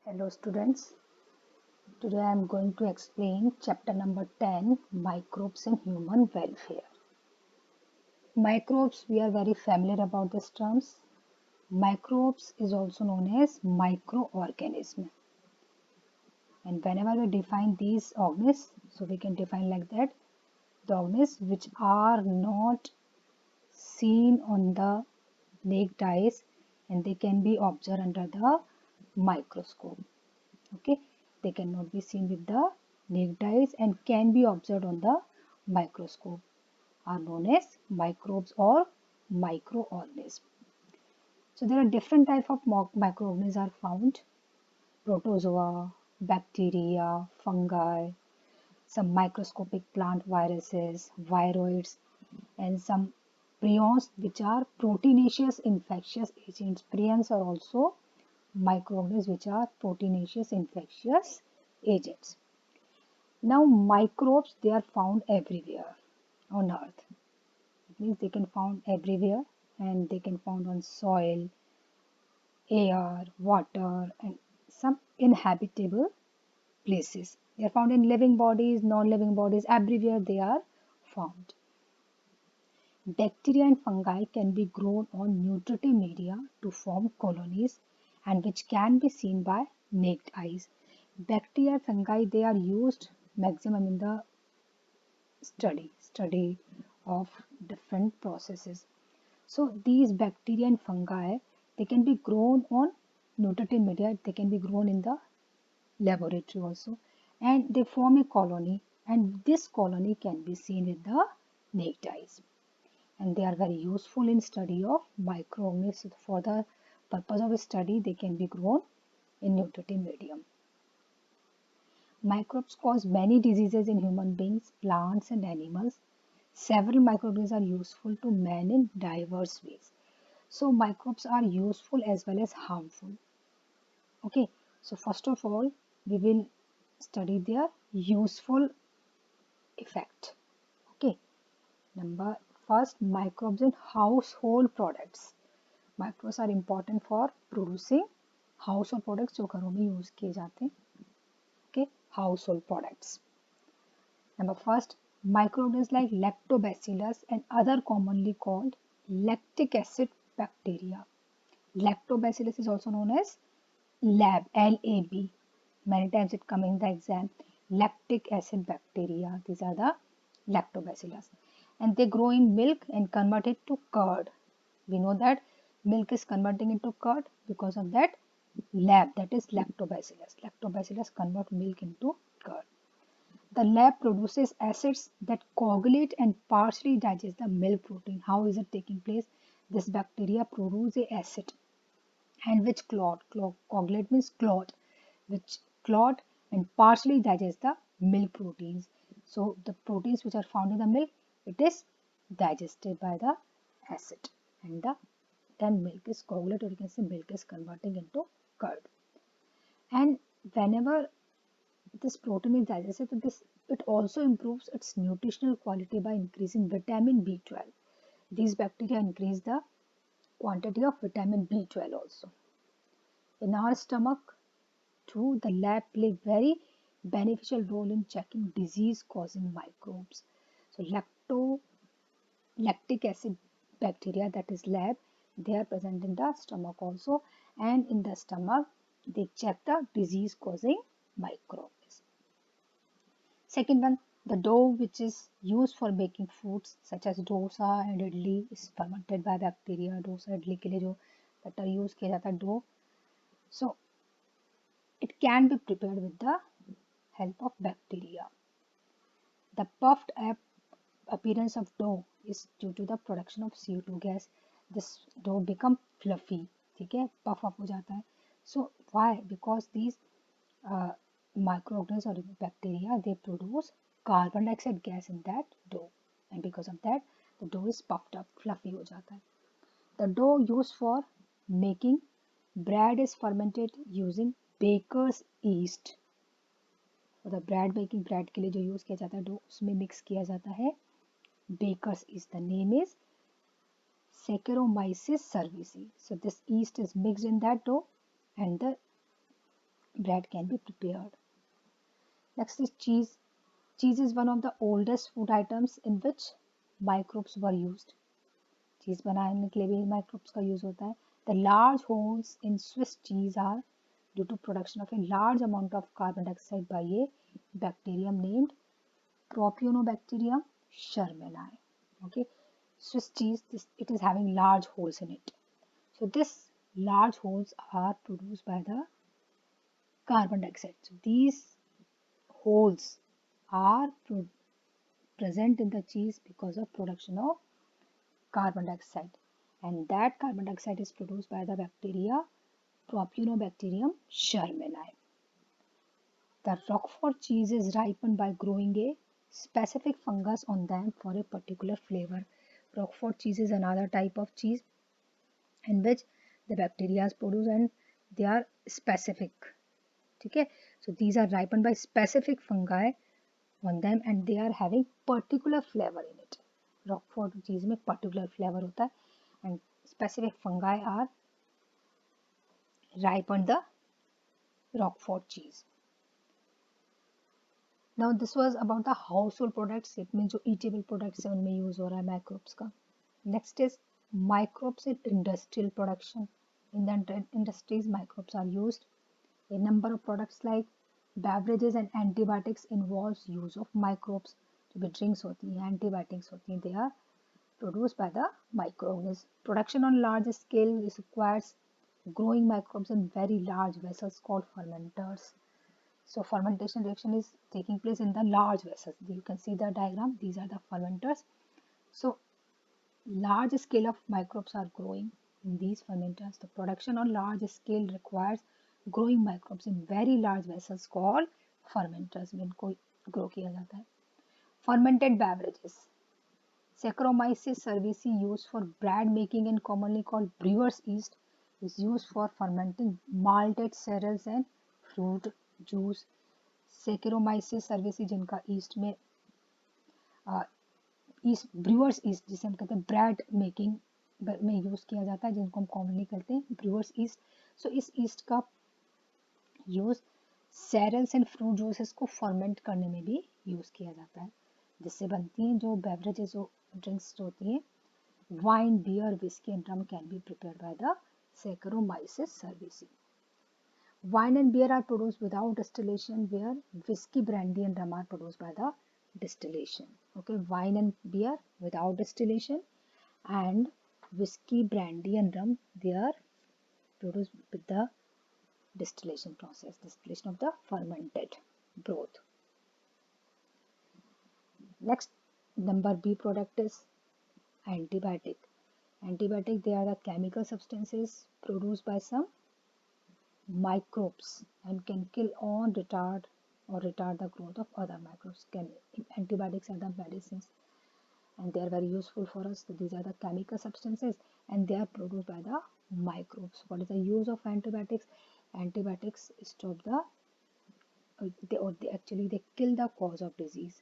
Hello students, today I am going to explain chapter number 10, Microbes and Human Welfare. Microbes, we are very familiar about these terms. Microbes is also known as microorganism. And whenever we define these organisms, so we can define like that, the organisms which are not seen on the naked eyes and they can be observed under the microscope. Okay, they cannot be seen with the naked eyes and can be observed on the microscope are known as microbes or microorganisms. So there are different type of microorganisms are found: protozoa, bacteria, fungi, some microscopic plant viruses, viroids, and some prions which are proteinaceous infectious agents. Prions are also microorganisms which are proteinaceous infectious agents. Now microbes, they are found everywhere on earth. It means they can found everywhere and they can found on soil, air, water and some inhabitable places. They are found in living bodies, non-living bodies, everywhere they are found. Bacteria and fungi can be grown on nutritive media to form colonies and which can be seen by naked eyes. Bacteria and fungi, they are used maximum in the study of different processes. So these bacteria and fungi, they can be grown on nutritive media, they can be grown in the laboratory also, and they form a colony, and this colony can be seen with the naked eyes. And they are very useful in study of microorganisms. For the purpose of study, they can be grown in nutritive medium. Microbes cause many diseases in human beings, plants and animals. Several microorganisms are useful to man in diverse ways. So microbes are useful as well as harmful. Okay, so first of all, we will study their useful effect. Okay, number first, microbes in household products. Microbes are important for producing household products जो घरों में use किए जाते हैं. Okay, household products. Number first, microorganisms like lactobacillus and other commonly called lactic acid bacteria. Lactobacillus is also known as lab, L-A-B. Many times it comes in the exam. Lactic acid bacteria. These are the lactobacillus. And they grow in milk and convert it to curd. We know that milk is converting into curd because of that lab, that is lactobacillus. Lactobacillus convert milk into curd. The lab produces acids that coagulate and partially digest the milk protein. How is it taking place? This bacteria produce a acid and which coagulate means clot, which clot and partially digest the milk proteins. So the proteins which are found in the milk, it is digested by the acid and then milk is coagulated, or you can say milk is converting into curd. And whenever this protein is digested, it also improves its nutritional quality by increasing vitamin B12. These bacteria increase the quantity of vitamin B12 also. In our stomach too, the lab play very beneficial role in checking disease causing microbes. So lactic acid bacteria, that is lab, they are present in the stomach also, and in the stomach they check the disease causing microbes. Second one, the dough which is used for making foods such as dosa and idli is fermented by bacteria. Dosa idli के लिए जो batter use किया जाता है dough, so it can be prepared with the help of bacteria. The puffed up appearance of dough is due to the production of CO2 gas. This dough become fluffy, ठीक है, puff up हो जाता है. So why? Because these uh, microorganisms or bacteria, they produce carbon dioxide gas in that dough, and because of that the dough is puffed up, fluffy हो जाता है. The dough used for making bread is fermented using baker's yeast. तो bread making, bread के लिए जो use किया जाता है डो, उसमें मिक्स किया जाता है baker's yeast. The name is Saccharomyces cerevisiae. So this yeast is mixed in that dough and the bread can be prepared. Next is cheese. Cheese is one of the oldest food items in which microbes were used. चीज बनाने के लिए भी microbes का use होता है. The large holes in Swiss cheese are due to production of a large amount of carbon dioxide by a bacterium named Propionibacterium shermani. Okay, Swiss cheese, it is having large holes in it. So this large holes are produced by the carbon dioxide. So these holes are present in the cheese because of production of carbon dioxide, and that carbon dioxide is produced by the bacteria Propionibacterium shermani. The Roquefort cheese is ripened by growing a specific fungus on them for a particular flavor. Roquefort cheese is another type of cheese in which the bacteria is produced and they are specific. Okay, so these are ripened by specific fungi on them and they are having particular flavor in it. Roquefort cheese में particular flavor होता है and specific fungi are ripened the Roquefort cheese. Now this was about the household products. It means जो eatable products है उनमें use हो रहा है microbes का. Next is microbes in industrial production. In the industries, microbes are used. A number of products like beverages and antibiotics involves use of microbes. जो भी drinks होती हैं, antibiotics होती हैं, they are produced by the microorganisms. Production on large scale requires growing microbes in very large vessels called fermenters. So fermentation reaction is taking place in the large vessels. You can see the diagram. These are the fermenters. So large scale of microbes are growing in these fermenters. The production on large scale requires growing microbes in very large vessels called fermenters में इनको grow किया जाता है. Fermented beverages. Saccharomyces cerevisiae used for bread making and commonly called brewer's yeast is used for fermenting malted cereals and fruit juice. Saccharomyces cerevisiae जिनका yeast में east brewers yeast जिसे हम कहते हैं ब्रेड मेकिंग में यूज़ किया जाता है जिनको हम कॉमनली कहते हैं ब्रूअर्स ईस्ट. सो इस ईस्ट का use cereals and fruit juices को फर्मेंट करने में भी यूज़ किया जाता है जिससे बनती हैं जो बेवरेजेस जो ड्रिंक्स होती हैं. Wine beer whisky and rum can be prepared by the Saccharomyces cerevisiae. Wine and beer are produced without distillation where whiskey, brandy and rum are produced by the distillation. Okay, wine and beer without distillation and whiskey, brandy and rum they are produced with the distillation process, distillation of the fermented broth. Next number B product is antibiotic. Antibiotic, they are the chemical substances produced by some microbes and can kill or retard the growth of other microbes. Antibiotics are the medicines and they are very useful for us. So these are the chemical substances and they are produced by the microbes. What is the use of antibiotics? Antibiotics stop the they kill the cause of disease.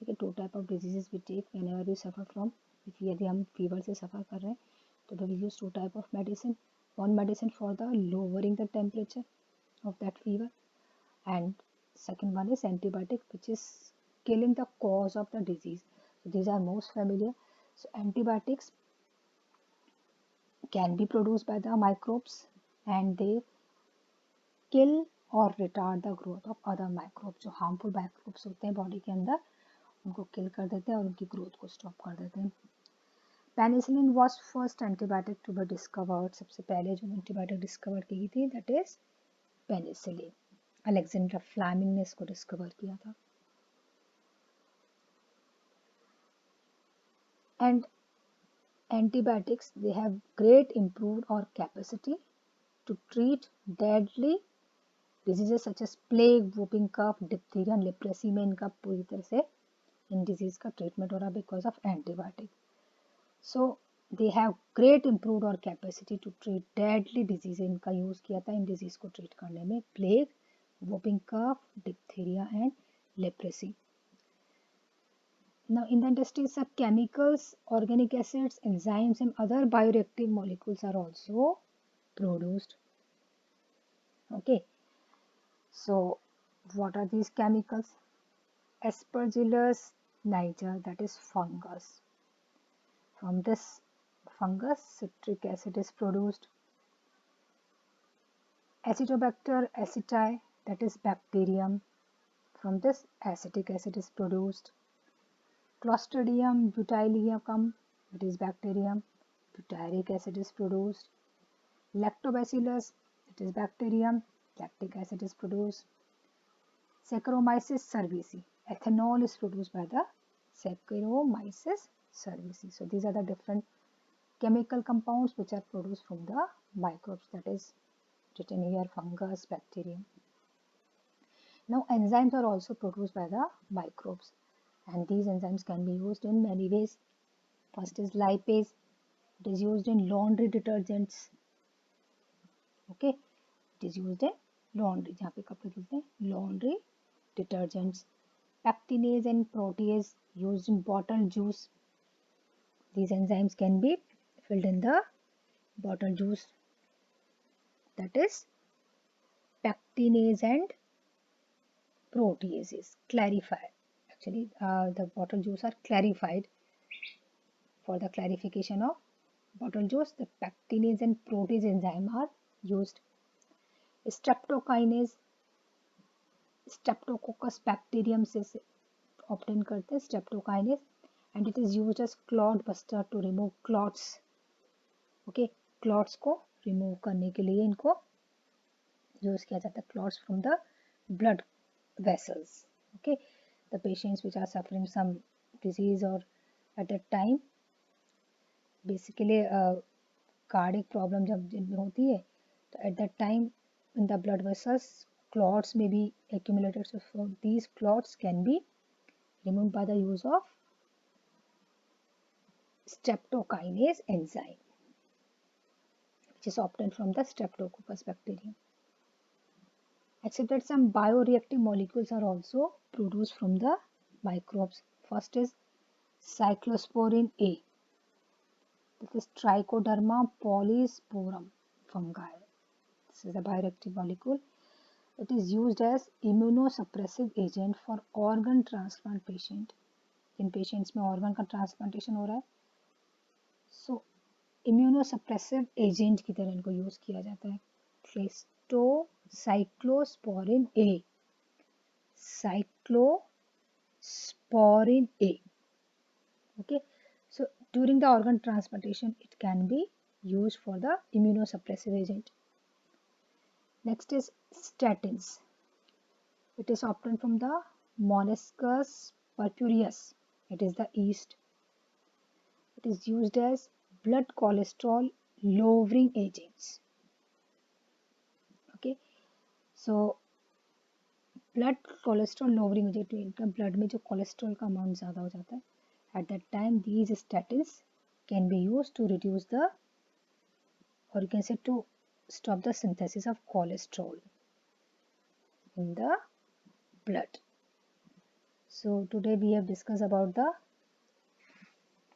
Okay, two type of diseases we take whenever we suffer from. If यदि हम fever से suffer कर रहे हैं तो we use two type of medicine. One medicine for the lowering the temperature of that fever and second one is antibiotic which is killing the cause of the disease. So these are most familiar. So antibiotics can be produced by the microbes and they kill or retard the growth of other microbes. जो harmful microbes होते हैं body के अंदर उनको kill कर देते हैं और उनकी growth को stop कर देते हैं. Penicillin was first antibiotic to be discovered. सबसे पहले जो antibiotic discover की गई थी that is penicillin. Alexander Fleming ने इसको discover किया था. And antibiotics they have great improved our capacity to treat deadly diseases such as plague, whooping cough, diphtheria and leprosy में इनका पूरी तरह से इन disease का treatment हो रहा because of antibiotic. So they have great improved our capacity to treat deadly disease. इनका use किया था इन disease को treat करने में plague, whooping cough, diphtheria and leprosy. Now in the industry some chemicals, organic acids, enzymes and other bioreactive molecules are also produced. Okay. So what are these chemicals? Aspergillus niger, that is fungus. From this fungus, citric acid is produced. Acetobacter aceti, that is bacterium. From this, acetic acid is produced. Clostridium botulinum, it is bacterium. Butyric acid is produced. Lactobacillus, it is bacterium. Lactic acid is produced. Saccharomyces cerevisiae, ethanol is produced by the Saccharomyces cerevisiae. So these are the different chemical compounds which are produced from the microbes, that is written here, fungus, bacterium. Now enzymes are also produced by the microbes, and these enzymes can be used in many ways. First is lipase. It is used in laundry detergents. Okay, it is used in laundry, जहाँ पे कपड़े धुलते हैं, laundry detergents. Pectinase and protease used in bottled juice. These enzymes can be filled in the bottled juice. That is pectinase and proteases. Clarified. Actually, the bottled juice are clarified. For the clarification of bottled juice, the pectinase and protease enzyme are used. Streptokinase, Streptococcus bacterium से obtain करते हैं streptokinase, and it is used as clot buster to remove clots. Okay, clots को remove करने के लिए इनको use किया जाता है, clots from the blood vessels. Okay, the patients which are suffering some disease or at that time basically cardiac problem जब जिनमें होती है, तो at that time in the blood vessels clots may be accumulated, so these clots can be removed by the use of streptokinase enzyme, which is obtained from the Streptococcus bacterium. Except that some bioreactive molecules are also produced from the microbes. First is cyclosporin A. This is Trichoderma polysporum fungi. This is a bioreactive molecule. It is used as immunosuppressive agent for organ transplant patient. In patients में organ का transplantation हो रहा है, so immunosuppressive agent की तरह इनको use किया जाता है. Cyclosporin A. Cyclosporin A. Okay, so during the organ transplantation, it can be used for the immunosuppressive agent. Next is statins. It is obtained from the Molluscus purpureus. It is the yeast. It is used as blood cholesterol lowering agents. Okay, so blood cholesterol lowering agent, इनका blood में जो cholesterol का amount ज़्यादा हो जाता है, at that time these statins can be used to reduce the, or you can say to stop the synthesis of cholesterol in the blood. So today we have discussed about the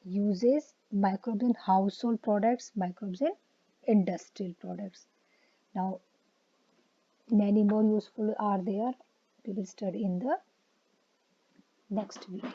uses microbes in household products, microbes in industrial products. Now many more useful are there. We will study in the next video.